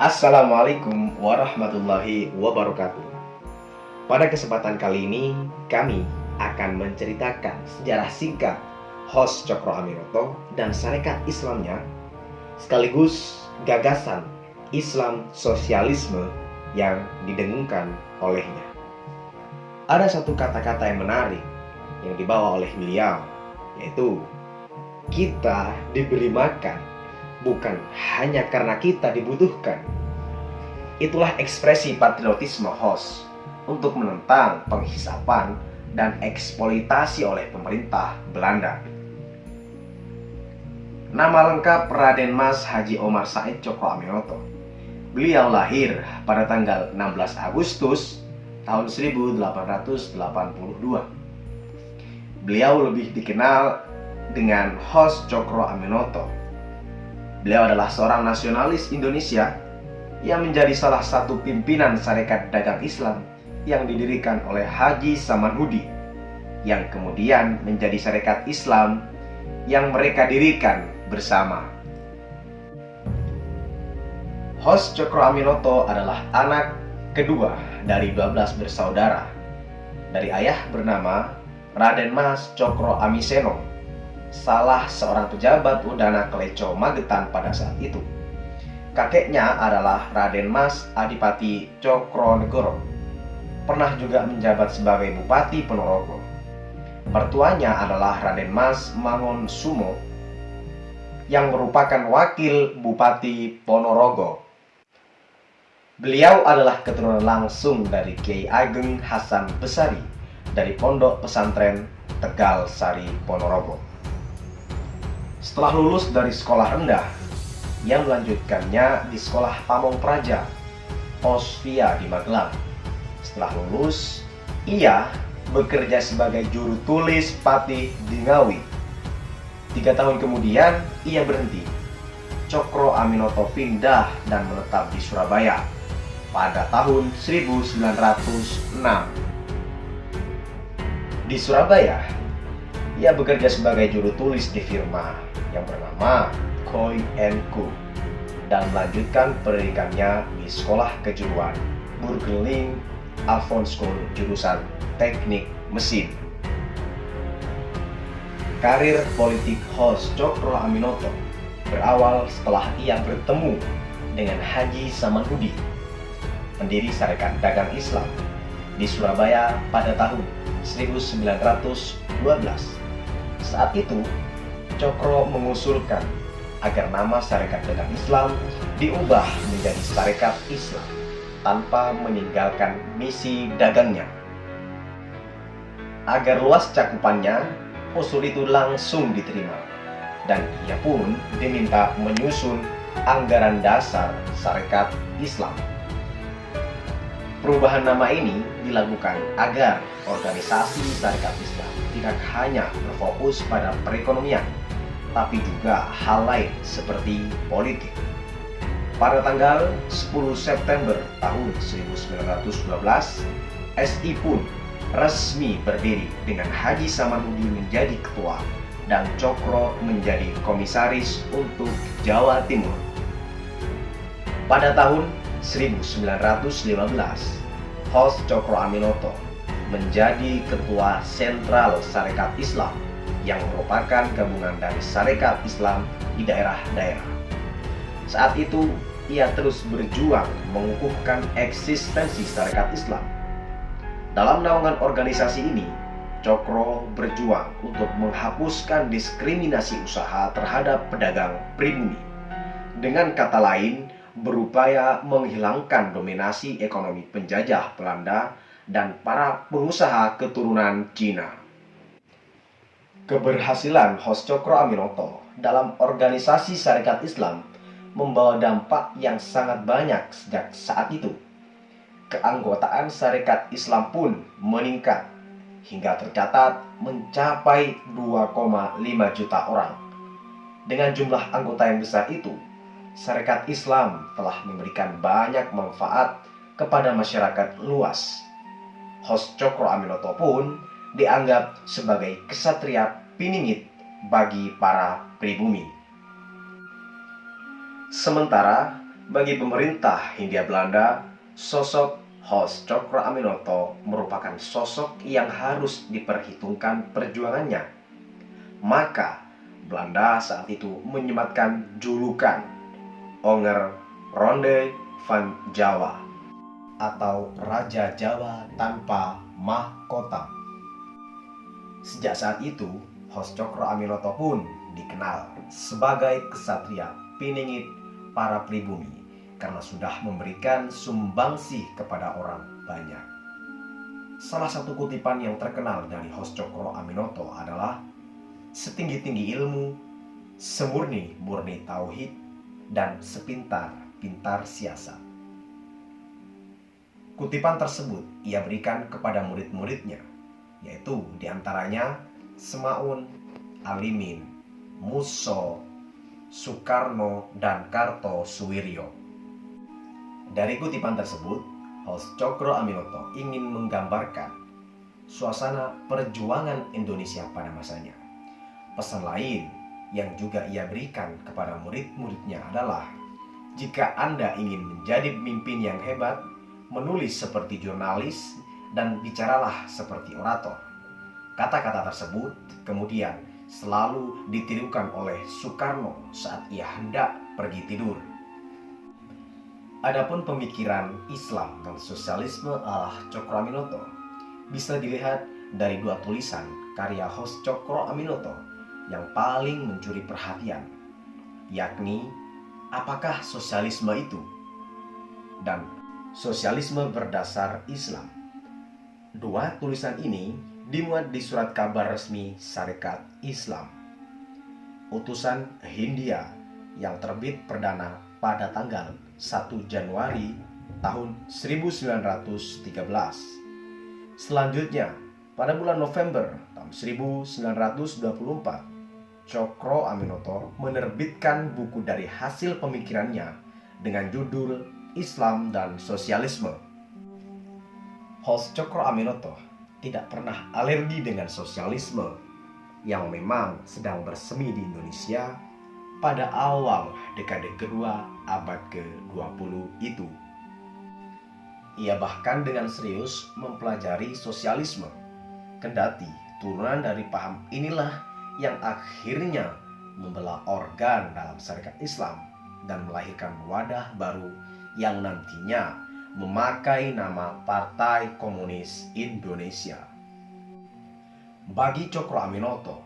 Assalamualaikum warahmatullahi wabarakatuh. Pada kesempatan kali ini, kami akan menceritakan sejarah singkat Hos Cokro Aminoto dan Sarekat Islamnya, sekaligus gagasan Islam sosialisme yang didengungkan olehnya. Ada satu kata-kata yang menarik yang dibawa oleh beliau, yaitu kita diberi makan bukan hanya karena kita dibutuhkan. Itulah ekspresi patriotisme Hos untuk menentang penghisapan dan eksploitasi oleh pemerintah Belanda. Nama lengkap Raden Mas Haji Omar Said Cokro Aminoto. Beliau lahir pada tanggal 16 Agustus tahun 1882. Beliau lebih dikenal dengan Hos Cokro Aminoto. Beliau adalah seorang nasionalis Indonesia yang menjadi salah satu pimpinan Sarekat Dagang Islam yang didirikan oleh Haji Samanhudi, yang kemudian menjadi Sarekat Islam yang mereka dirikan bersama. Hos Cokro Aminoto adalah anak kedua dari 12 bersaudara, dari ayah bernama Raden Mas Cokro Amiseno, salah seorang pejabat Udana Kleco Magetan pada saat itu. Kakeknya adalah Raden Mas Adipati Cokronegoro, pernah juga menjabat sebagai Bupati Ponorogo. Mertuanya adalah Raden Mas Mangunsumo, yang merupakan wakil Bupati Ponorogo. Beliau adalah keturunan langsung dari Kiai Ageng Hasan Besari dari Pondok Pesantren Tegal Sari, Ponorogo. Setelah lulus dari sekolah rendah, ia melanjutkannya di Sekolah Pamong Praja, Osvia di Magelang. Setelah lulus, ia bekerja sebagai juru tulis Patih di Ngawi. 3 tahun kemudian, ia berhenti. Cokro Aminoto pindah dan menetap di Surabaya pada tahun 1906. Di Surabaya, ia bekerja sebagai juru tulis di firma yang bernama Khoi & Co dan melanjutkan pendidikannya di Sekolah Kejuruan Burgerling Alphonse School jurusan Teknik Mesin. Karir politik Hos Cokro Aminoto berawal setelah ia bertemu dengan Haji Samanhudi, pendiri Sarekat Dagang Islam di Surabaya pada tahun 1912. Saat itu, Cokro mengusulkan agar nama Sarekat Dagang Islam diubah menjadi Sarekat Islam tanpa meninggalkan misi dagangnya. Agar luas cakupannya, usul itu langsung diterima dan ia pun diminta menyusun anggaran dasar Sarekat Islam. Perubahan nama ini dilakukan agar organisasi Sarekat Islam tidak hanya berfokus pada perekonomian, tapi juga hal lain seperti politik. Pada tanggal 10 September tahun 1912, SI pun resmi berdiri dengan Haji Samanhudi menjadi ketua dan Cokro menjadi komisaris untuk Jawa Timur. Pada tahun 1915, Hos Cokro Aminoto menjadi ketua sentral Sarekat Islam yang merupakan gabungan dari Sarekat Islam di daerah-daerah. Saat itu, ia terus berjuang mengukuhkan eksistensi Sarekat Islam. Dalam naungan organisasi ini, Cokro berjuang untuk menghapuskan diskriminasi usaha terhadap pedagang pribumi. Dengan kata lain, berupaya menghilangkan dominasi ekonomi penjajah Belanda dan para pengusaha keturunan Cina. Keberhasilan Hos Cokro Aminoto dalam organisasi Sarekat Islam membawa dampak yang sangat banyak sejak saat itu. Keanggotaan Sarekat Islam pun meningkat hingga tercatat mencapai 2,5 juta orang. Dengan jumlah anggota yang besar itu, Sarekat Islam telah memberikan banyak manfaat kepada masyarakat luas. Hos Cokro Aminoto pun dianggap sebagai kesatria piningit bagi para pribumi. Sementara Bagi pemerintah Hindia Belanda, sosok Hos Cokro-Aminoto merupakan sosok yang harus diperhitungkan perjuangannya. Maka, Belanda saat itu menyematkan julukan Onger Ronde van Jawa atau Raja Jawa tanpa mahkota. Sejak saat itu, Hos Cokro-Aminoto pun dikenal sebagai kesatria piningit para pribumi karena sudah memberikan sumbangsih kepada orang banyak. Salah satu kutipan yang terkenal dari Hos Cokro-Aminoto adalah setinggi-tinggi ilmu, semurni-murni tauhid, dan sepintar-pintar siasat. Kutipan tersebut ia berikan kepada murid-muridnya, yaitu diantaranya Semaun, Alimin, Musso, Soekarno, dan Kartosuwiryo. Dari kutipan tersebut, Hos Cokro-Aminoto ingin menggambarkan suasana perjuangan Indonesia pada masanya. Pesan lain yang juga ia berikan kepada murid-muridnya adalah, jika Anda ingin menjadi pemimpin yang hebat, menulis seperti jurnalis dan bicaralah seperti orator. Kata-kata tersebut kemudian selalu ditirukan oleh Soekarno saat ia hendak pergi tidur. Adapun pemikiran Islam dan sosialisme ala Cokro-Aminoto bisa dilihat dari dua tulisan karya Hos Cokro-Aminoto yang paling mencuri perhatian, yakni Apakah Sosialisme Itu? Dan Sosialisme Berdasar Islam. Dua tulisan ini dimuat di surat kabar resmi Sarekat Islam, utusan Hindia yang terbit perdana pada tanggal 1 Januari tahun 1913. Selanjutnya, pada bulan November tahun 1924, Cokro-Aminoto menerbitkan buku dari hasil pemikirannya dengan judul Islam dan Sosialisme. Hos Cokro-Aminoto tidak pernah alergi dengan sosialisme yang memang sedang bersemi di Indonesia pada awal dekade kedua abad ke-20 itu. Ia bahkan dengan serius mempelajari sosialisme, kendati turunan dari paham inilah yang akhirnya membelah organ dalam Sarekat Islam dan melahirkan wadah baru yang nantinya memakai nama Partai Komunis Indonesia. Bagi Cokro-Aminoto,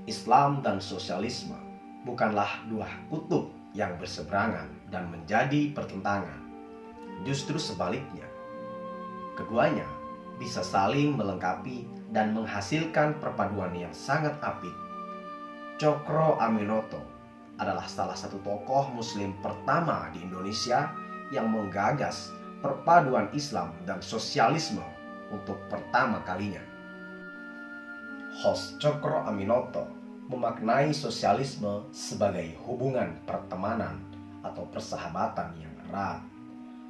Islam dan sosialisme bukanlah dua kutub yang berseberangan dan menjadi pertentangan. Justru sebaliknya, keduanya bisa saling melengkapi dan menghasilkan perpaduan yang sangat apik. Cokro-Aminoto adalah salah satu tokoh muslim pertama di Indonesia yang menggagas perpaduan Islam dan sosialisme untuk pertama kalinya. Hos Cokro-Aminoto memaknai sosialisme sebagai hubungan pertemanan atau persahabatan yang erat.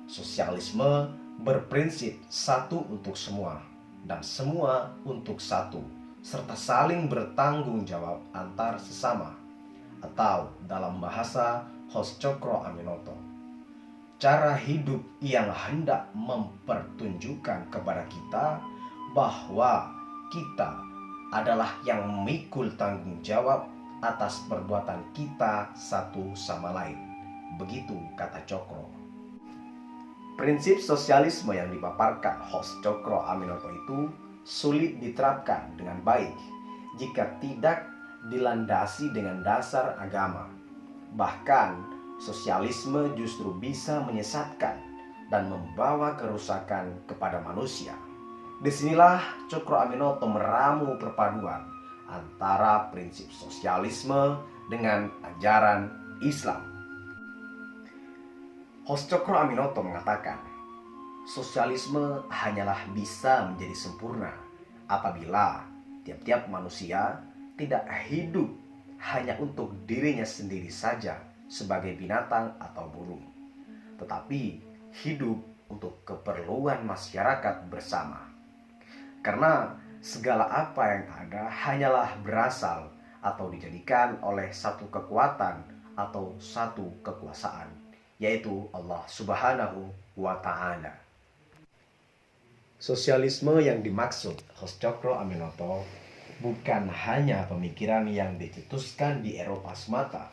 Sosialisme berprinsip satu untuk semua dan semua untuk satu, serta saling bertanggung jawab antar sesama, atau dalam bahasa Hos Cokro-Aminoto, cara hidup yang hendak mempertunjukkan kepada kita bahwa kita adalah yang memikul tanggung jawab atas perbuatan kita satu sama lain. Begitu kata Cokro. Prinsip sosialisme yang dipaparkan Hos Cokro-Aminoto itu sulit diterapkan dengan baik jika tidak dilandasi dengan dasar agama. Bahkan, sosialisme justru bisa menyesatkan dan membawa kerusakan kepada manusia. Disinilah Cokro-Aminoto meramu perpaduan antara prinsip sosialisme dengan ajaran Islam. Hos Cokro-Aminoto mengatakan, sosialisme hanyalah bisa menjadi sempurna apabila tiap-tiap manusia tidak hidup hanya untuk dirinya sendiri saja sebagai binatang atau burung, tetapi hidup untuk keperluan masyarakat bersama. Karena segala apa yang ada hanyalah berasal atau dijadikan oleh satu kekuatan atau satu kekuasaan, yaitu Allah Subhanahu wa Ta'ala. Sosialisme yang dimaksud Hos Cokro Aminoto bukan hanya pemikiran yang dicetuskan di Eropa semata,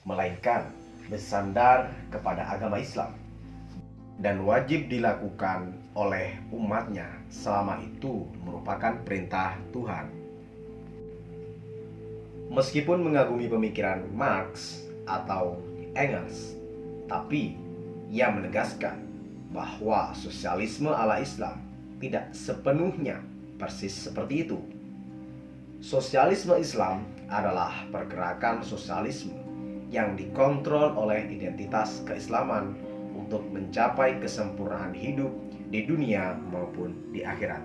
melainkan bersandar kepada agama Islam dan wajib dilakukan oleh umatnya selama itu merupakan perintah Tuhan. Meskipun mengagumi pemikiran Marx atau Engels, tapi ia menegaskan bahwa sosialisme ala Islam tidak sepenuhnya persis seperti itu. Sosialisme Islam adalah pergerakan sosialisme yang dikontrol oleh identitas keislaman untuk mencapai kesempurnaan hidup di dunia maupun di akhirat.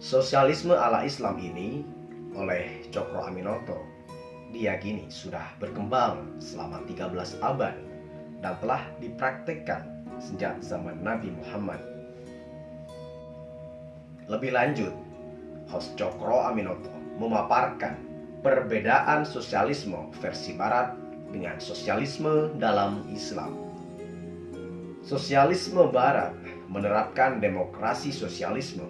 Sosialisme ala Islam ini oleh Cokro Aminoto diyakini sudah berkembang selama 13 abad dan telah dipraktikkan sejak zaman Nabi Muhammad. Lebih lanjut, Hos Cokro Aminoto memaparkan perbedaan sosialisme versi Barat dengan sosialisme dalam Islam. Sosialisme Barat menerapkan demokrasi sosialisme,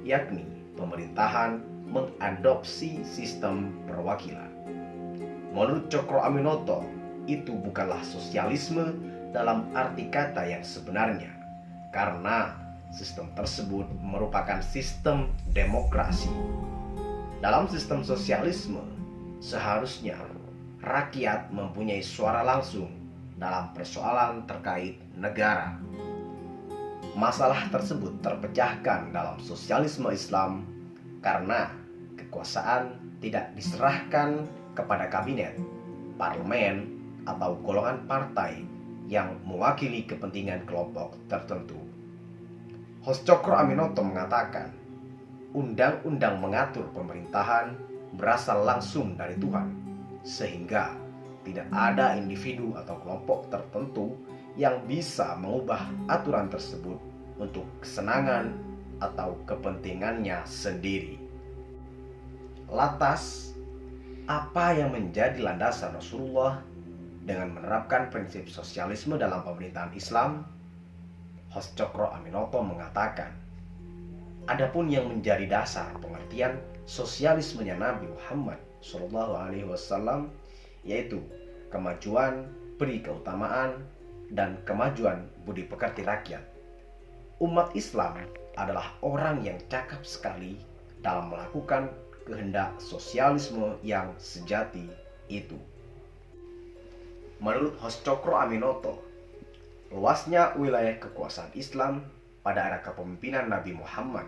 yakni pemerintahan mengadopsi sistem perwakilan. Menurut Cokro Aminoto, itu bukanlah sosialisme dalam arti kata yang sebenarnya, karena sistem tersebut merupakan sistem demokrasi. Dalam sistem sosialisme, seharusnya rakyat mempunyai suara langsung dalam persoalan terkait negara. Masalah tersebut terpecahkan dalam sosialisme Islam karena kekuasaan tidak diserahkan kepada kabinet, parlemen, atau golongan partai yang mewakili kepentingan kelompok tertentu. Hos Cokro Aminoto mengatakan, undang-undang mengatur pemerintahan berasal langsung dari Tuhan, sehingga tidak ada individu atau kelompok tertentu yang bisa mengubah aturan tersebut untuk kesenangan atau kepentingannya sendiri. Lantas, apa yang menjadi landasan Rasulullah dengan menerapkan prinsip sosialisme dalam pemerintahan Islam? Hos Cokro Aminoto mengatakan, adapun yang menjadi dasar pengertian sosialismenya Nabi Muhammad SAW, yaitu kemajuan, beri keutamaan, dan kemajuan budi pekerti rakyat. Umat Islam adalah orang yang cakap sekali dalam melakukan kehendak sosialisme yang sejati itu. Menurut Hos Cokro Aminoto, luasnya wilayah kekuasaan Islam pada era kepemimpinan Nabi Muhammad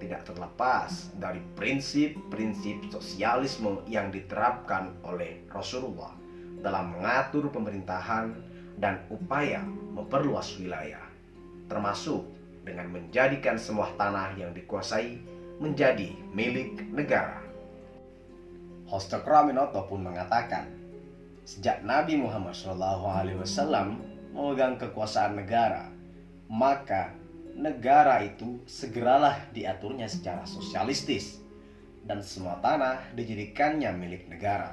tidak terlepas dari prinsip-prinsip sosialisme yang diterapkan oleh Rasulullah dalam mengatur pemerintahan dan upaya memperluas wilayah, termasuk dengan menjadikan semua tanah yang dikuasai menjadi milik negara. Hos Cokro Aminoto pun mengatakan, sejak Nabi Muhammad SAW memegang kekuasaan negara, maka negara itu segeralah diaturnya secara sosialistis dan semua tanah dijadikannya milik negara.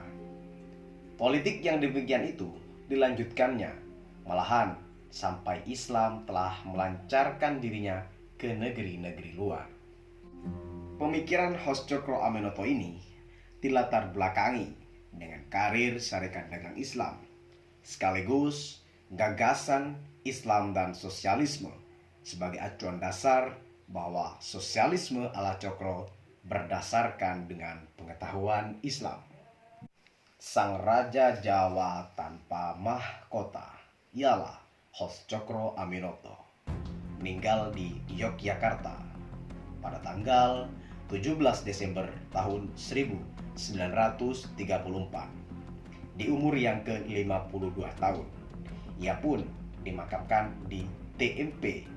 Politik yang demikian itu dilanjutkannya, malahan sampai Islam telah melancarkan dirinya ke negeri-negeri luar. Pemikiran Hos Cokro Aminoto ini dilatar belakangi dengan karir Syarikat Dagang Islam, sekaligus gagasan Islam dan sosialisme sebagai acuan dasar bahwa sosialisme ala Cokro berdasarkan dengan pengetahuan Islam. Sang Raja Jawa tanpa mahkota ialah Hos Cokro Aminoto, meninggal di Yogyakarta pada tanggal 17 Desember tahun 1934 di umur yang ke-52 tahun. Ia pun dimakamkan di TMP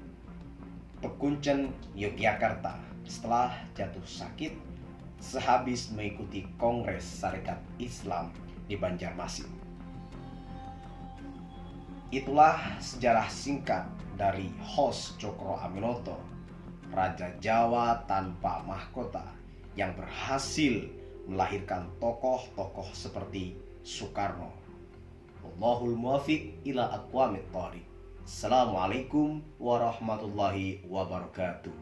Pekuncen, Yogyakarta setelah jatuh sakit sehabis mengikuti Kongres Syarikat Islam di Banjarmasin. Itulah sejarah singkat dari Hos Cokro Aminoto, Raja Jawa tanpa mahkota yang berhasil melahirkan tokoh-tokoh seperti Soekarno, Wallahul muwaffiq ila aqwamit thoriq. Assalamualaikum warahmatullahi wabarakatuh.